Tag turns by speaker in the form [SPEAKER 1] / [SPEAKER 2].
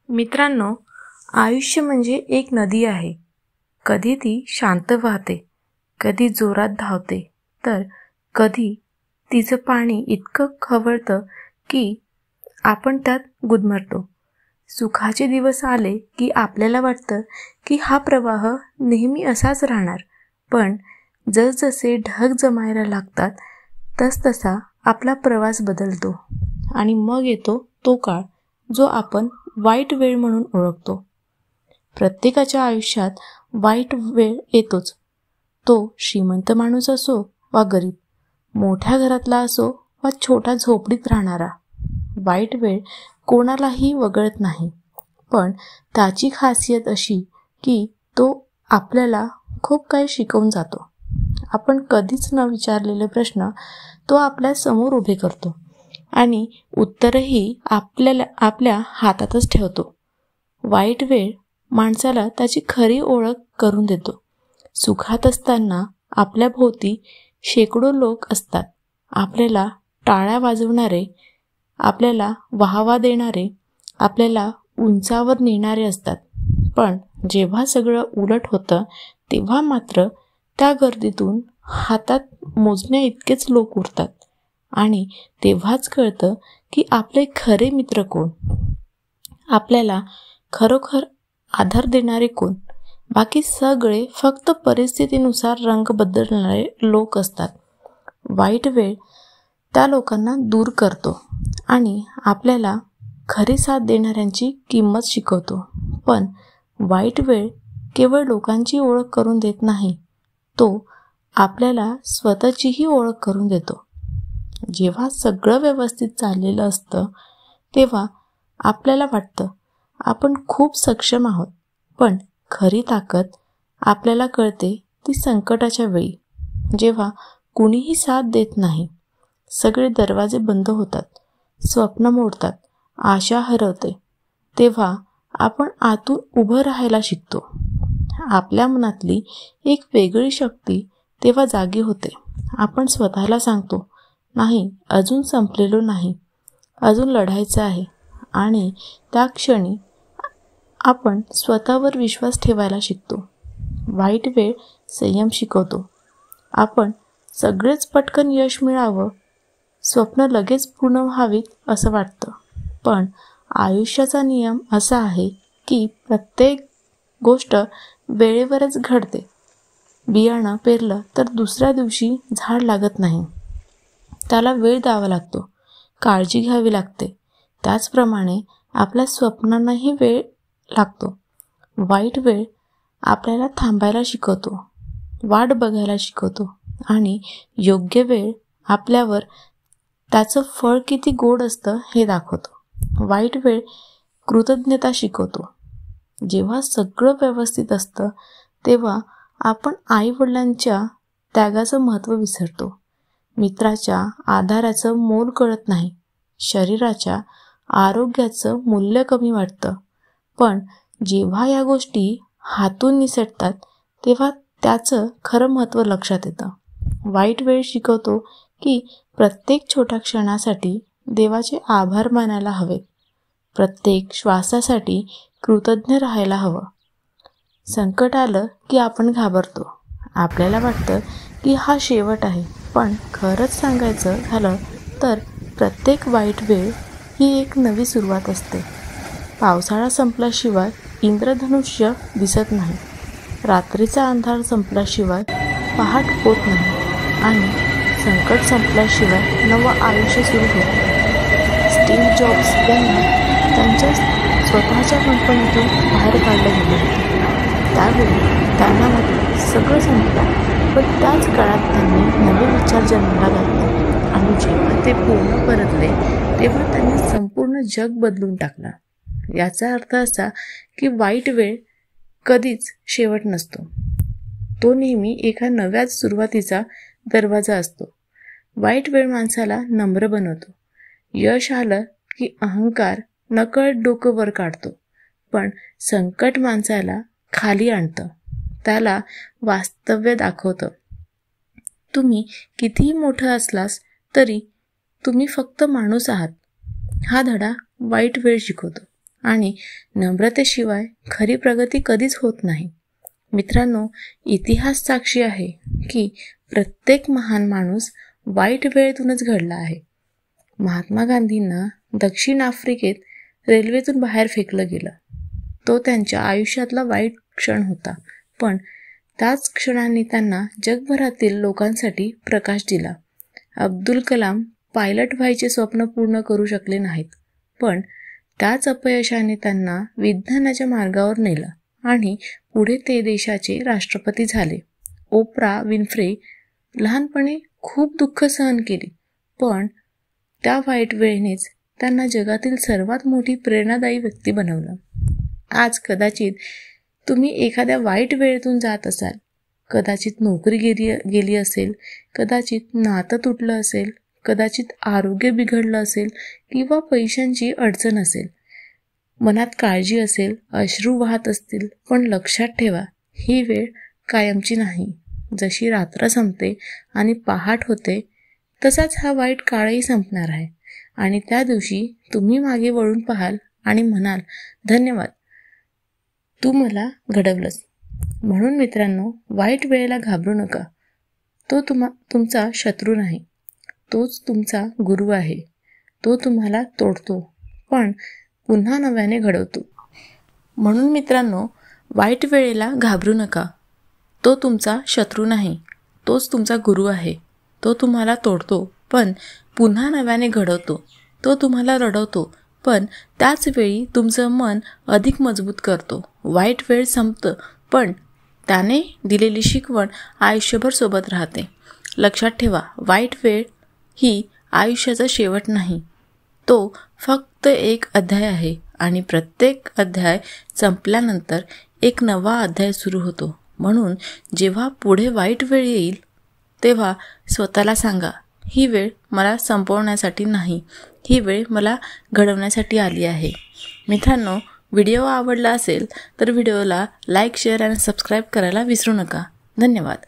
[SPEAKER 1] मित्रांनो, आयुष्य म्हणजे एक नदी आहे. कधी ती शांत वाहते, कधी जोरात धावते, तर कधी तिचं पाणी इतकं खवळतं की आपण त्यात गुदमरतो. सुखाचे दिवस आले की आपल्याला वाटतं की हा प्रवाह नेहमी असाच राहणार. पण जसजसे ढग जमायला लागतात तसतसा आपला प्रवास बदलतो आणि मग येतो तो काळ जो आपण वाईट वेळ म्हणून ओळखतो. प्रत्येकाच्या आयुष्यात वाईट वेळ येतोच. तो श्रीमंत माणूस असो वा गरीब, मोठ्या घरातला असो वा छोट्या झोपडीत राहणारा. वाईट वेळ कोणालाही वगळत नाही, पण त्याची खासियत अशी की तो आपल्याला खूप काही शिकवून जातो. आपण कधीच न विचारलेले प्रश्न तो आपल्या समोर उभे करतो आणि उत्तरही आपल्या हातातच ठेवतो. वाईट वेळ माणसाला त्याची खरी ओळख करून देतो. सुखात असताना आपल्या भोवती शेकडो लोक असतात, आपल्याला टाळ्या वाजवणारे, आपल्याला वाहवा देणारे, आपल्याला उंचावर नेणारे असतात. पण जेव्हा सगळं उलट होतं तेव्हा मात्र त्या गर्दीतून हातात मोजण्या इतकेच लोक उरतात आणि तेव्हाच कळतं की आपले खरे मित्र कोण, आपल्याला खरोखर आधार देणारे कोण. बाकी सगळे फक्त परिस्थितीनुसार रंग बदलणारे लोक असतात. वाईट वेळ त्या लोकांना दूर करतो आणि आपल्याला खरी साथ देणाऱ्यांची किंमत शिकवतो. पण वाईट वेळ केवळ लोकांची ओळख करून देत नाही, तो आपल्याला स्वतःचीही ओळख करून देतो. जेव्हा सगळं व्यवस्थित चाललेलं असतं तेव्हा आपल्याला वाटतं आपण खूप सक्षम आहोत, पण खरी ताकद आपल्याला कळते ती संकटाच्या वेळी, जेव्हा कुणीही साथ देत नाही. सगळे दरवाजे बंद होतात, स्वप्न मोडतात, आशा हरवते. तेव्हा आपण आतून उभं राहायला शिकतो. आपल्या मनातली एक वेगळी शक्ती तेव्हा जागी होते. आपण स्वतःला सांगतो, नाही, अजून संपलेलो नाही, अजून लढायचं आहे. आणि त्या क्षणी आपण स्वतःवर विश्वास ठेवायला शिकतो. वाईट वेळ संयम शिकवतो. आपण सगळेच पटकन यश मिळावं, स्वप्न लगेच पूर्ण व्हावीत असं वाटतं. पण आयुष्याचा नियम असा आहे की प्रत्येक गोष्ट वेळेवरच घडते. बियाणं पेरलं तर दुसऱ्या दिवशी झाड लागत नाही. त्याला वेळ द्यावा लागतो, काळजी घ्यावी लागते. त्याचप्रमाणे आपल्या स्वप्नांनाही वेळ लागतो. वाईट वेळ आपल्याला थांबायला शिकवतो, वाट बघायला शिकवतो आणि योग्य वेळ आपल्यावर त्याचं फळ किती गोड असतं हे दाखवतो. वाईट वेळ कृतज्ञता शिकवतो. जेव्हा सगळं व्यवस्थित असतं तेव्हा आपण आईवडिलांच्या त्यागाचं महत्त्व विसरतो. मित्राच्या आधाराचं मोल कळत नाही. शरीराच्या आरोग्याचं मूल्य कमी वाटतं. पण जेव्हा या गोष्टी हातून निसटतात तेव्हा त्याचं खरं महत्त्व लक्षात येतं. वाईट वेळ शिकवतो की प्रत्येक छोट्या क्षणासाठी देवाचे आभार मानायला हवेत. प्रत्येक श्वासासाठी कृतज्ञ राहायला हवं. संकट आलं की आपण घाबरतो. आपल्याला वाटतं की हा शेवट आहे. पण खरंच सांगायचं झालं तर प्रत्येक वाईट वेळ ही एक नवी सुरुवात असते. पावसाळा संपल्याशिवाय इंद्रधनुष्य दिसत नाही. रात्रीचा अंधार संपल्याशिवाय पहाट होत नाही आणि संकट संपल्याशिवाय नवं आयुष्य सुरू होतं. स्टीव्ह जॉब्स यांना त्यांच्या स्वतःच्या कंपनीतून बाहेर काढलं गेलं होतं. त्यावेळी त्यांना वाटलं सगळं संपलं, पण त्याच काळात त्यांनी नवे विचार जन्माला घातले आणि जेव्हा ते पूर्ण परतले तेव्हा त्यांनी संपूर्ण जग बदलून टाकलं. याचा अर्थ असा की वाईट वेळ कधीच शेवट नसतो. तो नेहमी एका नव्या सुरुवातीचा दरवाजा असतो. वाईट वेळ माणसाला नम्र बनवतो. यश आलं की अहंकार नकळत डोकं वर काढतो. पण संकट माणसाला खाली आणतं, त्याला वास्तव्य दाखवतं. तुम्ही कितीही मोठं असलास तरी तुम्ही फक्त माणूस आहात. हा धडा वाईट वेळ शिकवतो. आणि नम्रतेशिवाय खरी प्रगती कधीच होत नाही. मित्रांनो, इतिहास साक्षी आहे की प्रत्येक महान माणूस वाईट वेळेतूनच घडला आहे. महात्मा गांधींना दक्षिण आफ्रिकेत रेल्वेतून बाहेर फेकलं गेलं. तो त्यांच्या आयुष्यातला वाईट क्षण होता, पण त्याच क्षणांनी त्यांना जगभरातील लोकांसाठी प्रकाश दिला. अब्दुल कलाम पायलट व्हायचे स्वप्न पूर्ण करू शकले नाहीत, पण त्याच अपयशाने त्यांना विज्ञानाच्या मार्गावर नेलं आणि पुढे ते देशाचे राष्ट्रपती झाले. ओप्रा विन्फ्रे लहानपणी खूप दुःख सहन केले, पण त्या वाईट वेळेनेच त्यांना जगातील सर्वात मोठी प्रेरणादायी व्यक्ती बनवलं. आज कदाचित तुम्ही एखाद्या वाईट वेळेतून जात असाल. कदाचित नोकरी गेली असेल, कदाचित नातं तुटलं असेल, कदाचित आरोग्य बिघडलं असेल किंवा पैशांची अडचण असेल. मनात काळजी असेल, अश्रू वाहत असतील, पण लक्षात ठेवा, ही वेळ कायमची नाही. जशी रात्र संपते आणि पहाट होते, तसाच हा वाईट काळही संपणार आहे आणि त्या दिवशी तुम्ही मागे वळून पाहाल आणि म्हणाल, धन्यवाद, तू मला घडवलंस. म्हणून मित्रांनो, वाईट वेळेला घाबरू नका. तो तुमचा शत्रू नाही, तोच तुमचा गुरु आहे. तो तुम्हाला तोडतो, पण पुन्हा नव्याने घडवतो. म्हणून मित्रांनो, वाईट वेळेला घाबरू नका. तो तुमचा शत्रू नाही, तोच तुमचा गुरु आहे. तो तुम्हाला तोडतो, पण पुन्हा नव्याने घडवतो. तो तुम्हाला रडवतो, पण त्याच वेळी तुमचं मन अधिक मजबूत करतो. वाईट वेळ संपतं, पण त्याने दिलेली शिकवण आयुष्यभर सोबत राहते. लक्षात ठेवा, वाईट वेळ ही आयुष्याचा शेवट नाही, तो फक्त एक अध्याय आहे आणि प्रत्येक अध्याय संपल्यानंतर एक नवा अध्याय सुरू होतो. म्हणून जेव्हा पुढे वाईट वेळ येईल, तेव्हा स्वतःला सांगा, ही वेळ मला संपवण्यासाठी नाही, ही वेळ मला घडवण्यासाठी आली आहे. मित्रांनो, व्हिडिओ आवडला असेल तर व्हिडिओला लाईक, शेअर आणि सबस्क्राईब करायला विसरू नका. धन्यवाद.